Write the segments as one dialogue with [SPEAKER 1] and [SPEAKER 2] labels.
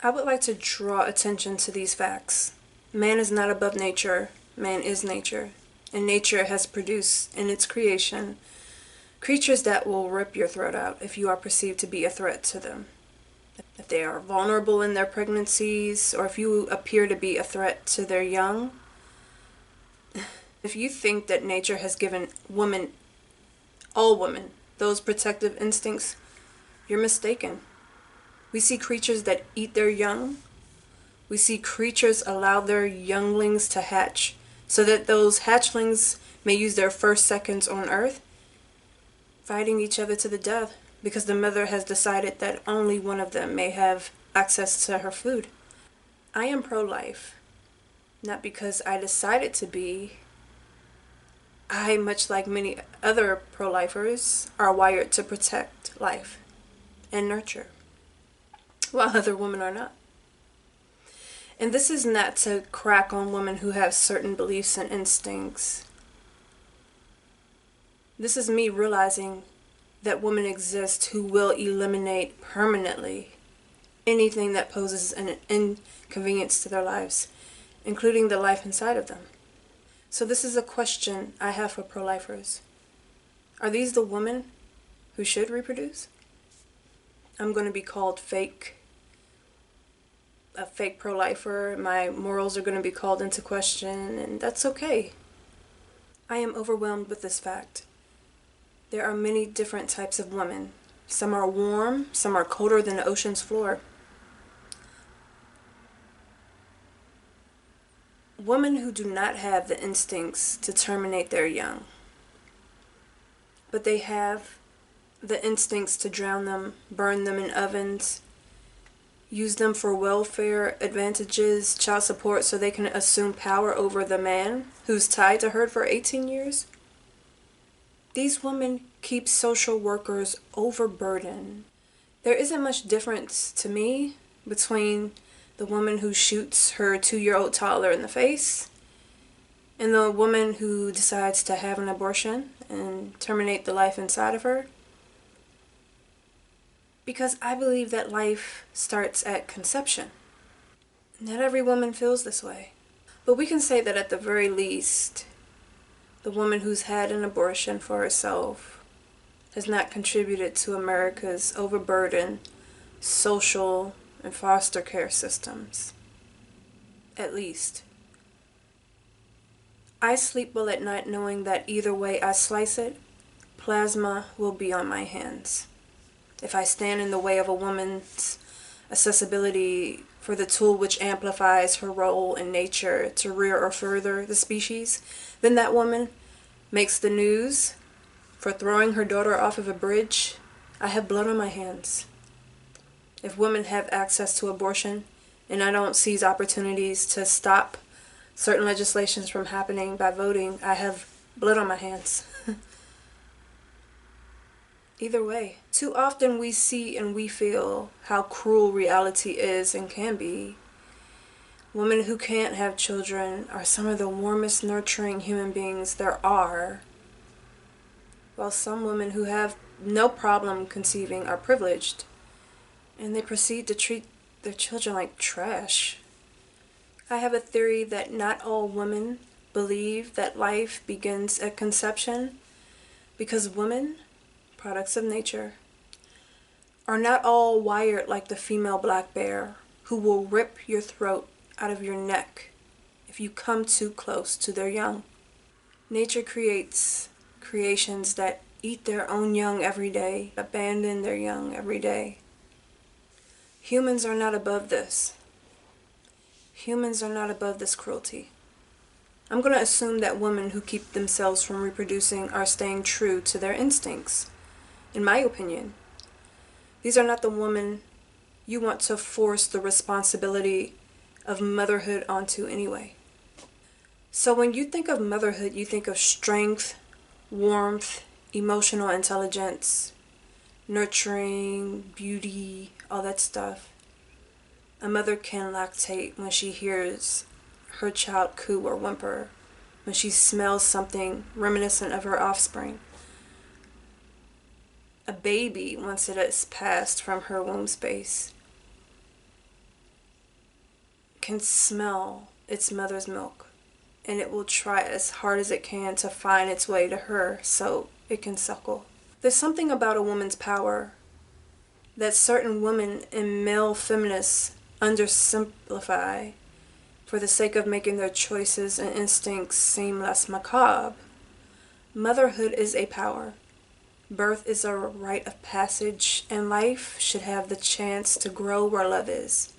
[SPEAKER 1] I would like to draw attention to these facts. Man is not above nature, man is nature, and nature has produced in its creation creatures that will rip your throat out if you are perceived to be a threat to them. If they are vulnerable in their pregnancies, or if you appear to be a threat to their young, if you think that nature has given women, all women, those protective instincts, you're mistaken. We see creatures that eat their young. We see creatures allow their younglings to hatch so that those hatchlings may use their first seconds on Earth fighting each other to the death because the mother has decided that only one of them may have access to her food. I am pro-life, not because I decided to be. I, much like many other pro-lifers, are wired to protect life and nurture, while other women are not. And this is not to crack on women who have certain beliefs and instincts. This is me realizing that women exist who will eliminate permanently anything that poses an inconvenience to their lives, including the life inside of them. So this is a question I have for pro-lifers. Are these the women who should reproduce? I'm going to be called a fake pro-lifer. My morals are going to be called into question, and that's okay. I am overwhelmed with this fact. There are many different types of women. Some are warm, some are colder than the ocean's floor. Women who do not have the instincts to terminate their young, but they have the instincts to drown them, burn them in ovens, use them for welfare advantages, child support, so they can assume power over the man who's tied to her for 18 years. These women keep social workers overburdened. There isn't much difference to me between the woman who shoots her 2-year-old toddler in the face and the woman who decides to have an abortion and terminate the life inside of her. Because I believe that life starts at conception. Not every woman feels this way. But we can say that at the very least, the woman who's had an abortion for herself has not contributed to America's overburdened social and foster care systems. At least. I sleep well at night knowing that either way I slice it, plasma will be on my hands. If I stand in the way of a woman's accessibility for the tool which amplifies her role in nature to rear or further the species, then that woman makes the news for throwing her daughter off of a bridge. I have blood on my hands. If women have access to abortion and I don't seize opportunities to stop certain legislations from happening by voting, I have blood on my hands. Either way, too often we see and we feel how cruel reality is and can be. Women who can't have children are some of the warmest, nurturing human beings there are, while some women who have no problem conceiving are privileged, and they proceed to treat their children like trash. I have a theory that not all women believe that life begins at conception, because women, products of nature, are not all wired like the female black bear, who will rip your throat out of your neck if you come too close to their young. Nature creates creations that eat their own young every day, abandon their young every day. Humans are not above this. Humans are not above this cruelty. I'm going to assume that women who keep themselves from reproducing are staying true to their instincts. In my opinion, these are not the women you want to force the responsibility of motherhood onto anyway. So when you think of motherhood, you think of strength, warmth, emotional intelligence, nurturing, beauty, all that stuff. A mother can lactate when she hears her child coo or whimper, when she smells something reminiscent of her offspring. A baby once it has passed from her womb space. can smell its mother's milk, and it will try as hard as it can to find its way to her so it can suckle. There's something about a woman's power that certain women and male feminists undersimplify for the sake of making their choices and instincts seem less macabre. Motherhood is a power. Birth is a rite of passage, and life should have the chance to grow where love is.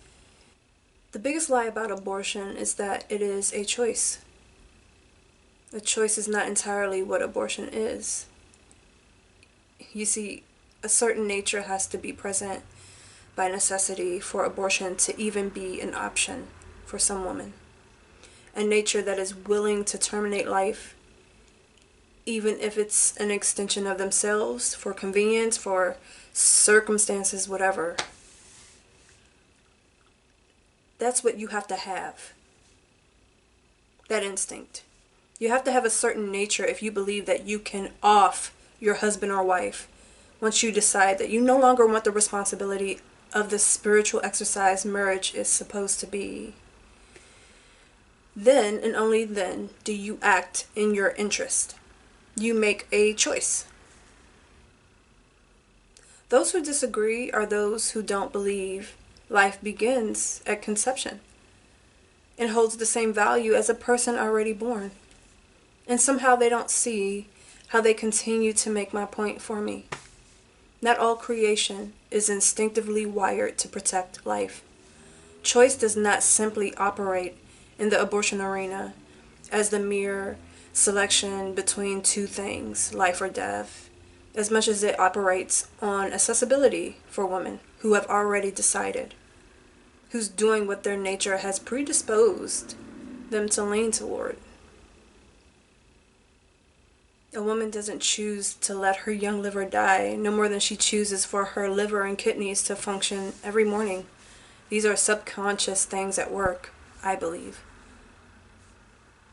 [SPEAKER 1] The biggest lie about abortion is that it is a choice. A choice is not entirely what abortion is. You see, a certain nature has to be present by necessity for abortion to even be an option for some women. A nature that is willing to terminate life, even if it's an extension of themselves, for convenience, for circumstances, whatever. That's what you have to have. That instinct. You have to have a certain nature if you believe that you can off your husband or wife once you decide that you no longer want the responsibility of the spiritual exercise marriage is supposed to be. Then and only then do you act in your interest. You make a choice. Those who disagree are those who don't believe life begins at conception and holds the same value as a person already born. And somehow they don't see how they continue to make my point for me. Not all creation is instinctively wired to protect life. Choice does not simply operate in the abortion arena as the mere selection between two things, life or death, as much as it operates on accessibility for women who have already decided, who's doing what their nature has predisposed them to lean toward. A woman doesn't choose to let her young liver die, no more than she chooses for her liver and kidneys to function every morning. These are subconscious things at work, I believe.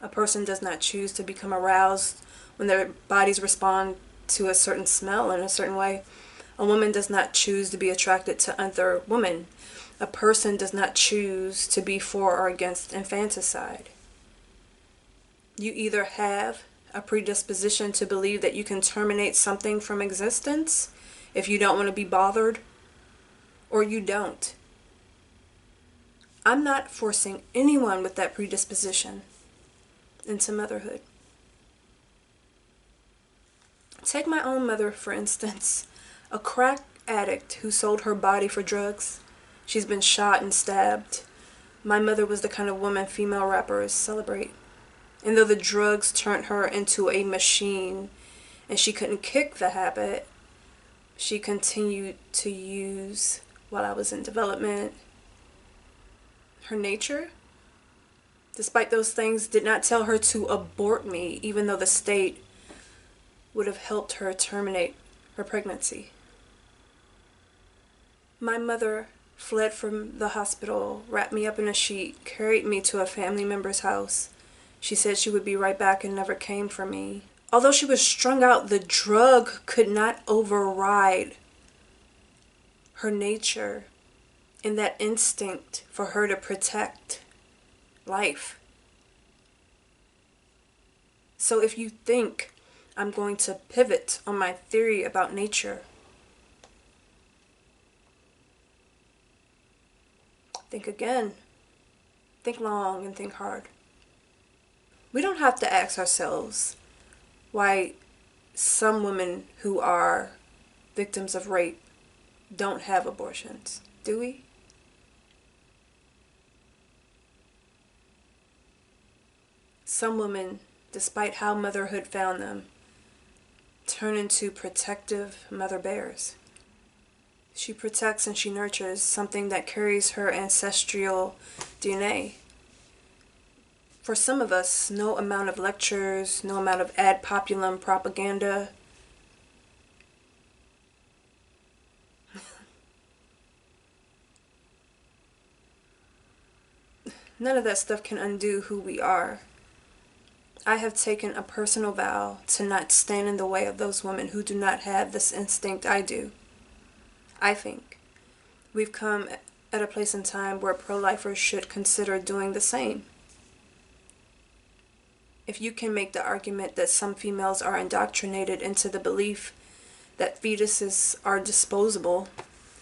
[SPEAKER 1] A person does not choose to become aroused when their bodies respond to a certain smell in a certain way. A woman does not choose to be attracted to other women. A person does not choose to be for or against infanticide. You either have a predisposition to believe that you can terminate something from existence if you don't want to be bothered, or you don't. I'm not forcing anyone with that predisposition into motherhood. Take my own mother, for instance, a crack addict who sold her body for drugs. She's been shot and stabbed. My mother was the kind of woman female rappers celebrate. And though the drugs turned her into a machine and she couldn't kick the habit, she continued to use while I was in development. Her nature, despite those things, did not tell her to abort me, even though the state would have helped her terminate her pregnancy. My mother fled from the hospital, wrapped me up in a sheet, carried me to a family member's house. She said she would be right back and never came for me. Although she was strung out, the drug could not override her nature and that instinct for her to protect life. So if you think I'm going to pivot on my theory about nature, think again. Think long and think hard. We don't have to ask ourselves why some women who are victims of rape don't have abortions, do we? Some women, despite how motherhood found them, turn into protective mother bears. She protects and she nurtures something that carries her ancestral DNA. For some of us, no amount of lectures, no amount of ad populum propaganda none of that stuff can undo who we are. I have taken a personal vow to not stand in the way of those women who do not have this instinct I do. I think we've come at a place and time where pro-lifers should consider doing the same. If you can make the argument that some females are indoctrinated into the belief that fetuses are disposable,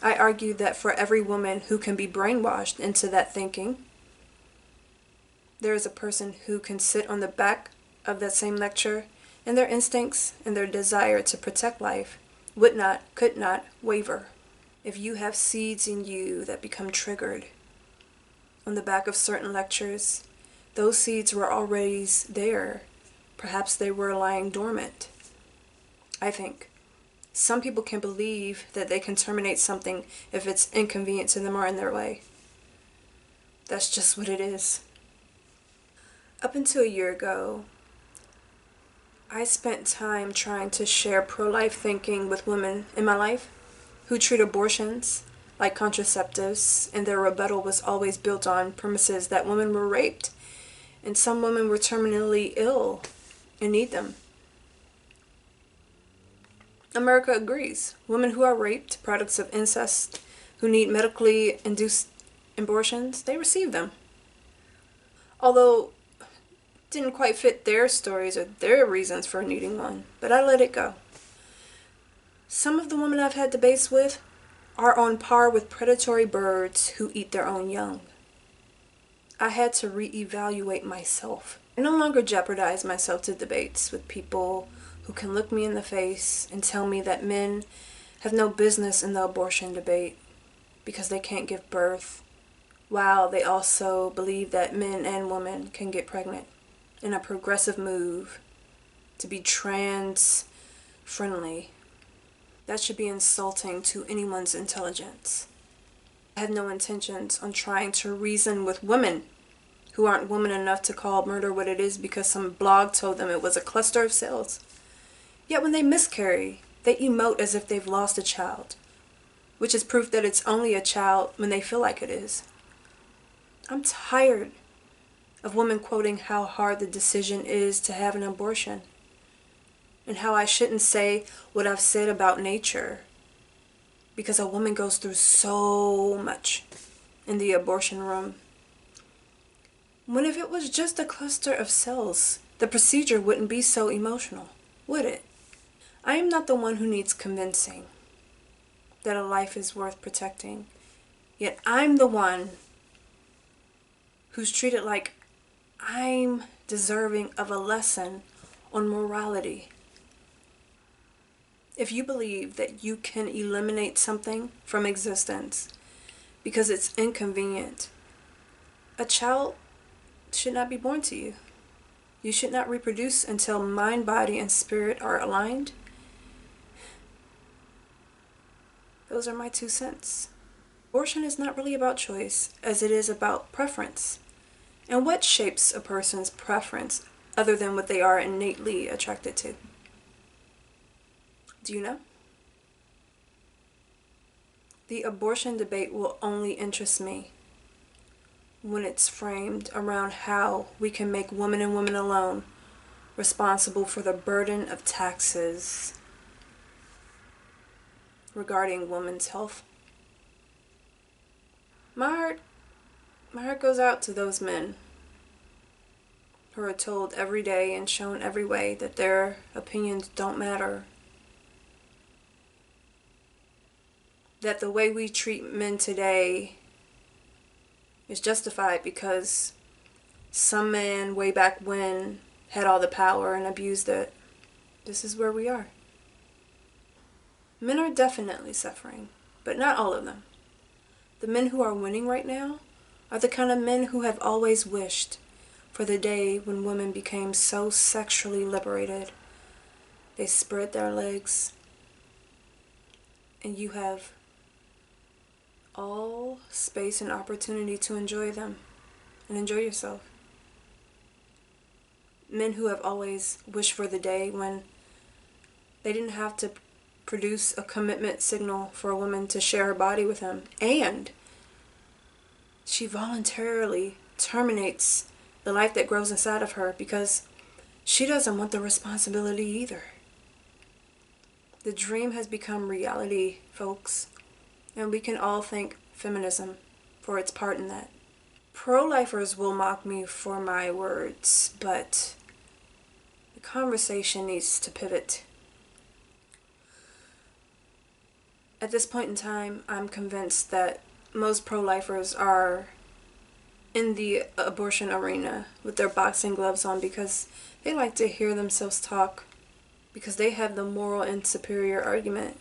[SPEAKER 1] I argue that for every woman who can be brainwashed into that thinking, there is a person who can sit on the back of that same lecture, and their instincts and their desire to protect life would not, could not waver. If you have seeds in you that become triggered on the back of certain lectures, those seeds were already there. Perhaps they were lying dormant. I think some people can believe that they can terminate something if it's inconvenient to them or in their way. That's just what it is. Up until a year ago, I spent time trying to share pro-life thinking with women in my life who treat abortions like contraceptives, and their rebuttal was always built on premises that women were raped and some women were terminally ill and need them. America agrees. Women who are raped, products of incest, who need medically induced abortions, they receive them. Although it didn't quite fit their stories or their reasons for needing one, but I let it go. Some of the women I've had debates with are on par with predatory birds who eat their own young. I had to reevaluate myself. I no longer jeopardize myself to debates with people who can look me in the face and tell me that men have no business in the abortion debate because they can't give birth, while they also believe that men and women can get pregnant, in a progressive move to be trans-friendly. That should be insulting to anyone's intelligence. I have no intentions on trying to reason with women who aren't women enough to call murder what it is because some blog told them it was a cluster of cells. Yet when they miscarry, they emote as if they've lost a child, which is proof that it's only a child when they feel like it is. I'm tired of women quoting how hard the decision is to have an abortion, and how I shouldn't say what I've said about nature, because a woman goes through so much in the abortion room. When if it was just a cluster of cells, the procedure wouldn't be so emotional, would it? I am not the one who needs convincing that a life is worth protecting, yet I'm the one who's treated like I'm deserving of a lesson on morality. If you believe that you can eliminate something from existence because it's inconvenient, a child should not be born to you. You should not reproduce until mind, body, and spirit are aligned. Those are my 2 cents. Abortion is not really about choice, as it is about preference. And what shapes a person's preference other than what they are innately attracted to? Do you know? The abortion debate will only interest me when it's framed around how we can make women and women alone responsible for the burden of taxes regarding women's health. My heart goes out to those men who are told every day and shown every way that their opinions don't matter. That the way we treat men today is justified because some man way back when had all the power and abused it. This is where we are. Men are definitely suffering, but not all of them. The men who are winning right now are the kind of men who have always wished for the day when women became so sexually liberated. They spread their legs, and you have all space and opportunity to enjoy them and enjoy yourself. Men who have always wished for the day when they didn't have to produce a commitment signal for a woman to share her body with him, and she voluntarily terminates the life that grows inside of her because she doesn't want the responsibility either. The dream has become reality, folks. And we can all thank feminism for its part in that. Pro-lifers will mock me for my words, but the conversation needs to pivot. At this point in time, I'm convinced that most pro-lifers are in the abortion arena with their boxing gloves on because they like to hear themselves talk, because they have the moral and superior argument.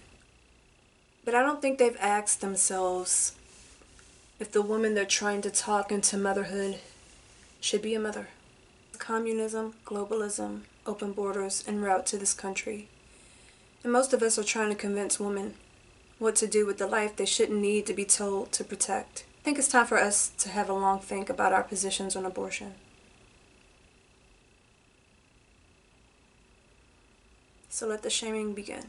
[SPEAKER 1] But I don't think they've asked themselves if the woman they're trying to talk into motherhood should be a mother. Communism, globalism, open borders en route to this country. And most of us are trying to convince women what to do with the life they shouldn't need to be told to protect. I think it's time for us to have a long think about our positions on abortion. So let the shaming begin.